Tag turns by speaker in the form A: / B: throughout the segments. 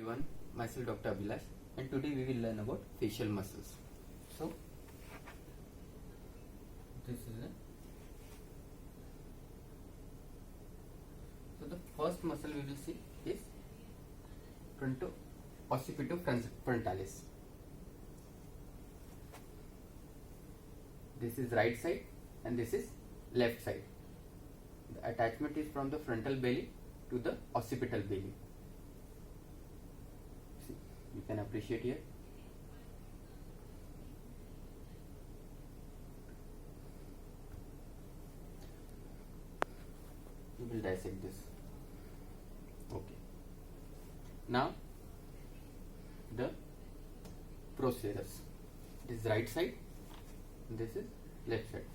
A: everyone, myself Dr. Abhilash, and today we will learn about facial muscles. So this is the first muscle we will see is fronto-occipito-frontalis. This is right side and this is left side. The attachment is from the frontal belly to the occipital belly. See, you can appreciate here. We will dissect this. Okay. Now the procerus. This is right side. This is left side.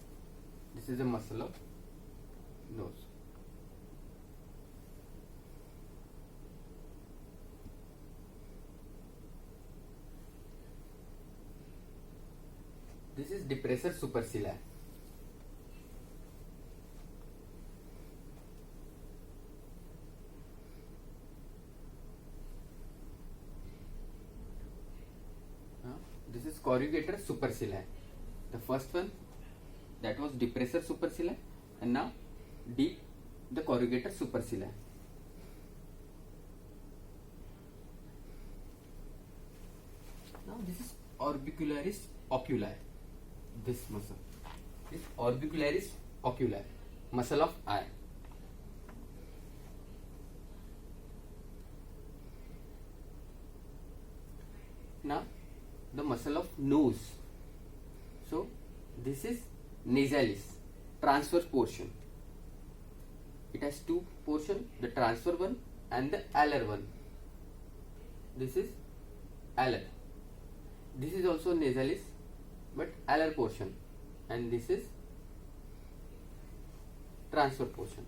A: This is a muscle of nose. This is depressor supercilii. This is corrugator supercilii. The first one, that was depressor supercilii, and now the corrugator supercilii. Now this is orbicularis oculi. This muscle is orbicularis oculi, muscle of eye. Now the muscle of nose. So this is nasalis, transverse portion. It has two portions, the transverse one and the alar one. This is alar. This is also nasalis, but alar portion, and this is transverse portion.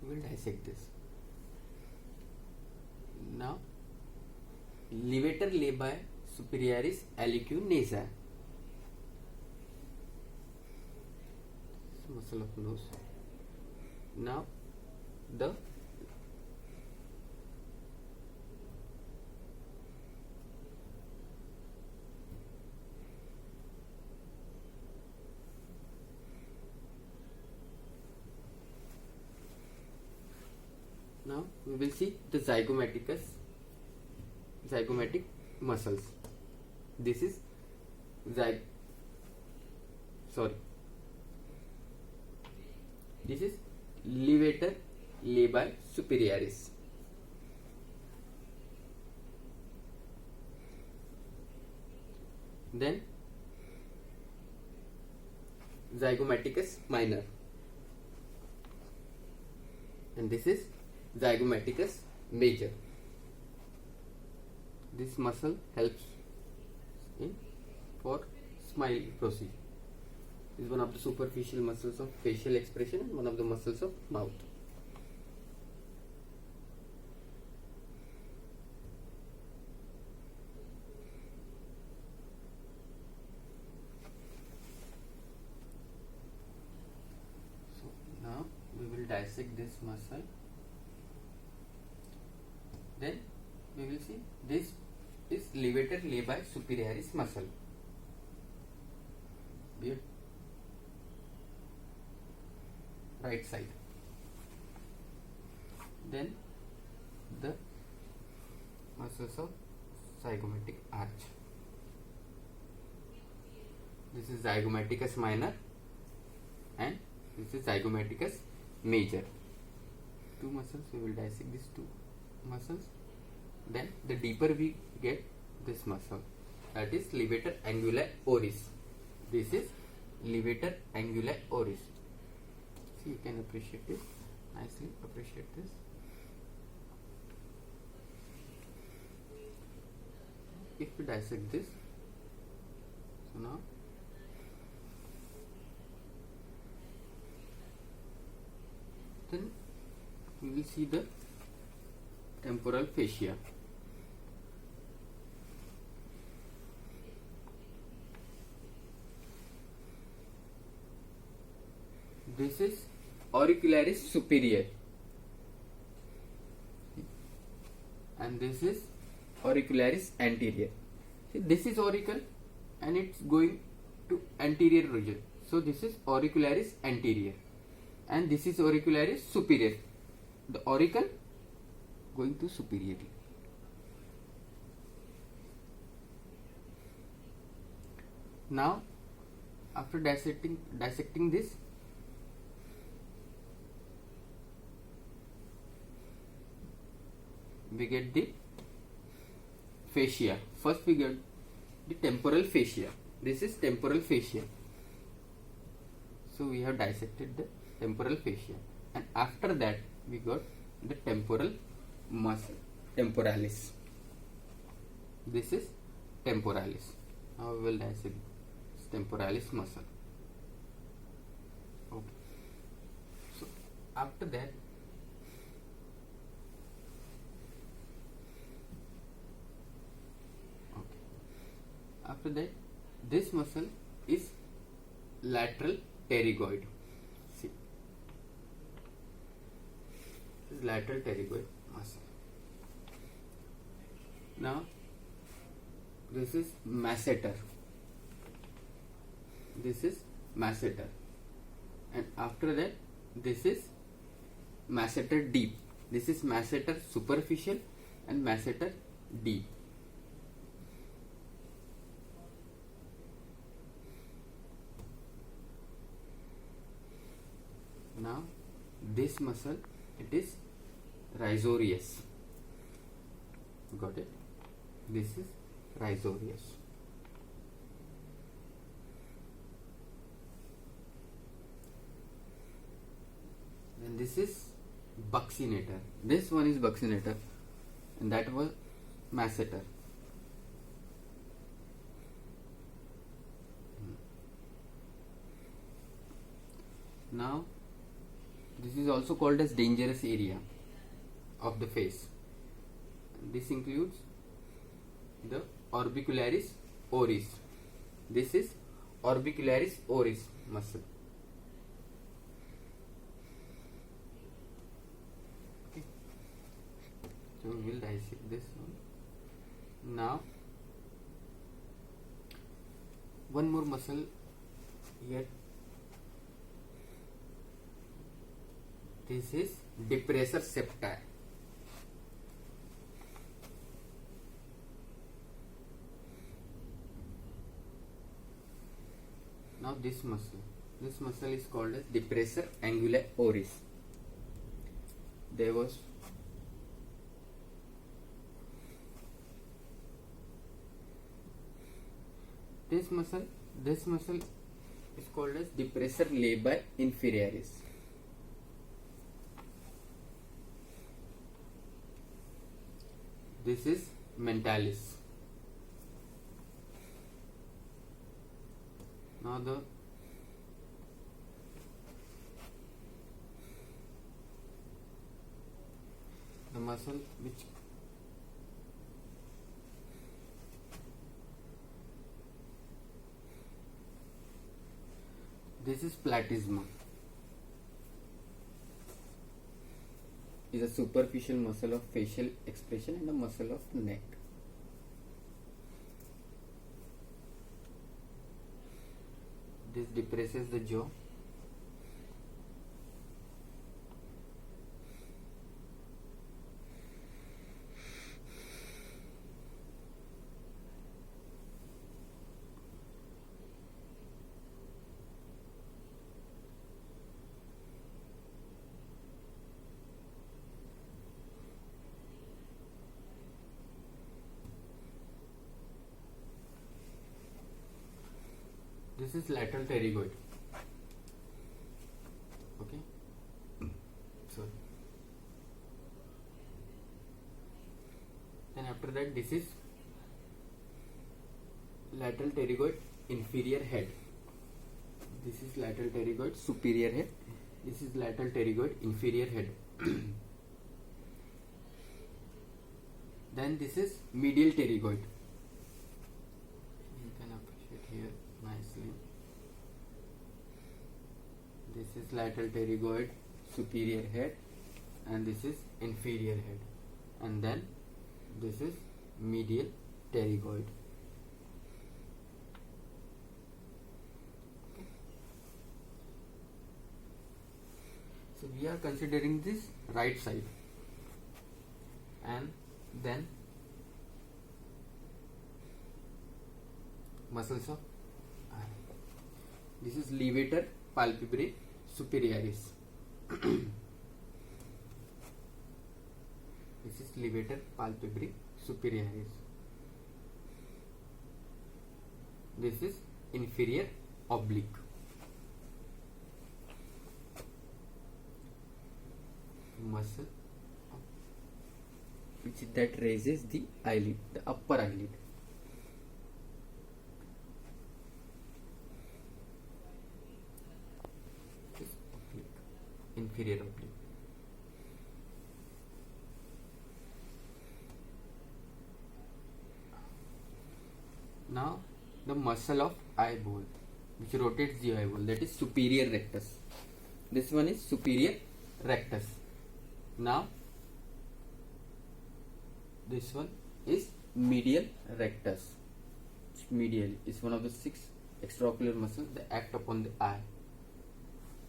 A: We will dissect this. Now, levator labii superioris aliquot nasa. Muscle of nose. Now, Now we will see the zygomatic muscles. This is This is levator labii superioris. Then zygomaticus minor, and this is zygomaticus major. This muscle helps for smile procedure. Is one of the superficial muscles of facial expression and one of the muscles of mouth. So now we will dissect this muscle. Then we will see this is levator labii superioris muscle. Here, right side. Then the muscles of zygomatic arch. This is zygomaticus minor and this is zygomaticus major. Two muscles, we will dissect these two muscles. Then the deeper we get this muscle, that is levator anguli oris. This is levator anguli oris. See, you can appreciate this nicely. Appreciate this. If we dissect this, so now then we will see the temporal fascia. this is auricularis superior, and this is auricularis anterior. See, this is auricle and it's going to anterior region, so this is auricularis anterior, and this is auricularis superior. The auricle going to superiorly. Now, after dissecting this, we get the fascia. First we get the temporal fascia. This is temporal fascia. So we have dissected the temporal fascia, and after that we got the temporal muscle, temporalis. This is temporalis. Now we will dissect temporalis muscle. Okay. So after that, this muscle is lateral pterygoid. See, this is lateral pterygoid muscle. Now this is masseter. This is masseter, and after that this is masseter deep. This is masseter superficial and masseter deep. Now this muscle, it is rhizorius. Got it? This is rhizorius. And this is buccinator. This one is buccinator, and that was masseter. Now this is also called as dangerous area of the face. This includes the orbicularis oris. This is orbicularis oris muscle. Okay. So we will dissect this one. Now one more muscle here. This is depressor septi. Now this muscle is called as depressor anguli oris. There was this muscle is called as depressor labii inferioris. This is mentalis. Now the muscle which this is platysma. Is a superficial muscle of facial expression and a muscle of neck. This depresses the jaw. This is lateral pterygoid. Okay. Sorry. Then after that, this is lateral pterygoid inferior head. This is lateral pterygoid superior head. This is lateral pterygoid inferior head. Then this is medial pterygoid. You can appreciate here nicely. This is lateral pterygoid, superior head, and this is inferior head, and then this is medial pterygoid. Okay. So we are considering this right side, and then muscles of eye. This is levator palpebrae superioris. This is levator palpebrae superioris. This is inferior oblique. Muscle which that raises the eyelid, the upper eyelid. This oblique, inferior oblique. Now the muscle of eyeball which rotates the eyeball, that is superior rectus. This one is superior rectus. Now this one is medial rectus. Medial is one of the 6 extraocular muscles that act upon the eye.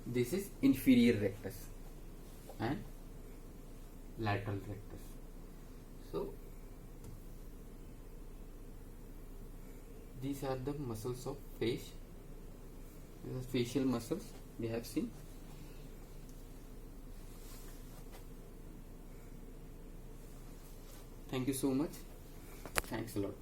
A: This is inferior rectus and lateral rectus. So these are the muscles of face. These are facial muscles we have seen. Thank you so much. Thanks a lot.